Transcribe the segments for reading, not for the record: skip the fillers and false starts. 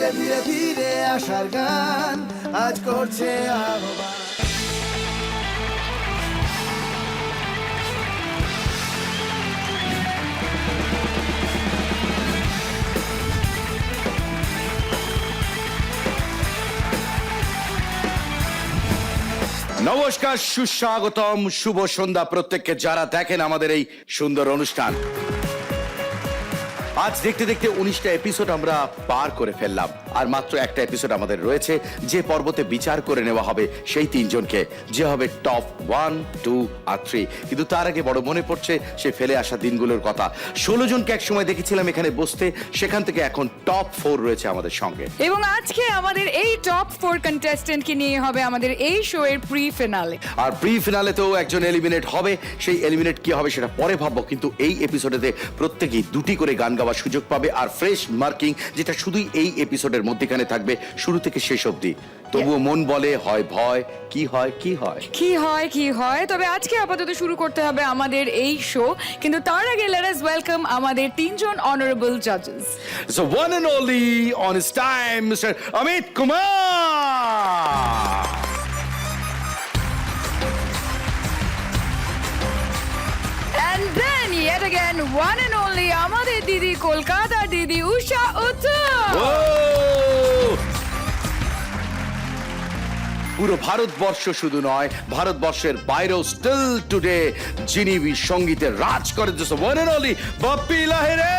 ধীরে ধীরে ধীরে আসার গান আজ করছে আহ্বান। নমস্কার, সুস্বাগতম, শুভ সন্ধ্যা প্রত্যেককে যারা দেখেন আমাদের এই সুন্দর অনুষ্ঠান। আজ দেখতে দেখতে 19টা এপিসোড আমরা পার করে ফেললাম, আর মাত্র একটা এপিসোড আমাদের রয়েছে, যে পর্বতে বিচার করে নেওয়া হবে সেই তিনজনকে, যে হবে টপ 1, 2 আর 3। কিন্তু তার আগে বড় মনে পড়ছে সে ফেলে আসা দিনগুলোর কথা। 16 জনকে এক সময় দেখেছিলাম এখানে বসতে, সেখান থেকে এখন টপ 4 রয়েছে আমাদের সঙ্গে। এবং আজকে আমাদের এই টপ 4 কন্টেস্টেন্টকে নিয়ে হবে আমাদের এই শো এর প্রি ফিনালে। আর প্রি ফিনালেতেও একজন এলিমিনেট হবে, সেই এলিমিনেট কি হবে সেটা পরে ভাববো। কিন্তু এই এপিসোডেতে প্রত্যেকেই দুটি করে গান গাওয়ার সুযোগ পাবে, আর ফ্রেশ মার্কিং, যেটা শুধুই এই এপিসোডের মধ্যখানে থাকবে শুরু থেকে শেষ অবধি। তবুও মন বলে হয় ভয়, কি হয় কি হয় কি হয় কি হয়। তবে আজকে আপাতত শুরু করতে হবে আমাদের এই শো, কিন্তু তার আগে লেট আস ওয়েলকাম আমাদের তিনজন honourable জাজেস। So one and only on his time, Mr. Amit Kumar. And then yet again one and only আমাদের দিদি, কলকাতার দিদি উষা উত্তম। পুরো ভারতবর্ষ শুধু নয়, ভারতবর্ষের বাইরেও স্টিল টুডে যিনি সঙ্গীতের রাজ করে, one and only Bappi Lahiri.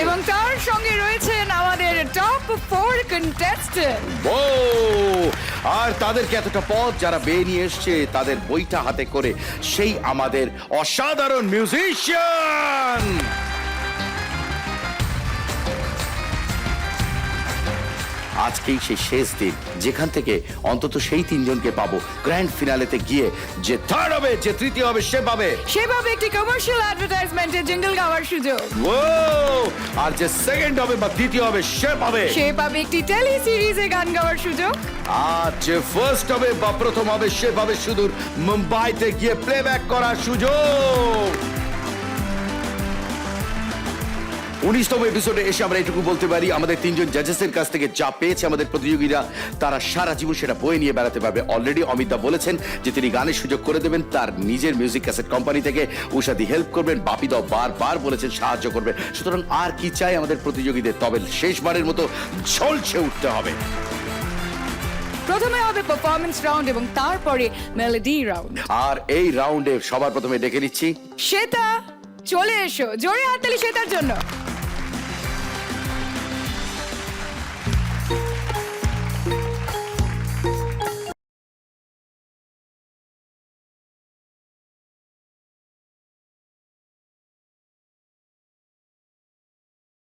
এবং তার সঙ্গে রয়েছেন আমাদের টপ 4 কন্টেস্টেন্ট। ও, আর তাদেরকে এতটা পথ যারা বেয়ে নিয়ে এসছে তাদের বইটা হাতে করে, সেই আমাদের অসাধারণ মিউজিশিয়ান। আজকেই সেই শেষ দিন যেখান থেকে অন্তত সেই তিনজনকে পাবো গ্র্যান্ড ফিনালেতে গিয়ে। যে থার্ড হবে, যে তৃতীয় হবে, সে পাবে একটি কমার্শিয়াল অ্যাডভার্টাইজমেন্টে জিঙ্গল গাওয়ার সুযোগ। ও, আর যে সেকেন্ড হবে বা দ্বিতীয় হবে সে পাবে একটি টেলি সিরিজে গান গাওয়ার সুযোগ। আর যে ফার্স্ট হবে বা প্রথম হবে সে পাবে সুদূর মুম্বাইতে গিয়ে প্লেব্যাক করার সুযোগ। 19তম এপিসোডে এসে আমরা এটুকু বলতে পারি, আমাদের তিনজন জাজেসের কাছ থেকে যা পেয়েছে আমাদের প্রতিযোগীরা, তারা সারা জীবন সেটা বয়ে নিয়ে বেড়াতে পারবে। অলরেডি অমিতা বলেছেন যে তিনি গানের সুযোগ করে দেবেন তার নিজের মিউজিক ক্যাসেট কোম্পানি থেকে। উষাদি হেল্প করবেন, বাপিদাও বারবার বলেছেন সাহায্য করবে। সুতরাং আর কি চাই আমাদের প্রতিযোগীদের? তবে শেষবারের মতো ঝলসে উঠতে হবে। প্রথমে হবে পারফরম্যান্স রাউন্ড এবং তারপরে মেলোডি রাউন্ড। আর এই রাউন্ডে সবার প্রথমে ডেকে নিচ্ছি শ্বেতা। চলে এসো, জোরে হাততালি শ্বেতার জন্য।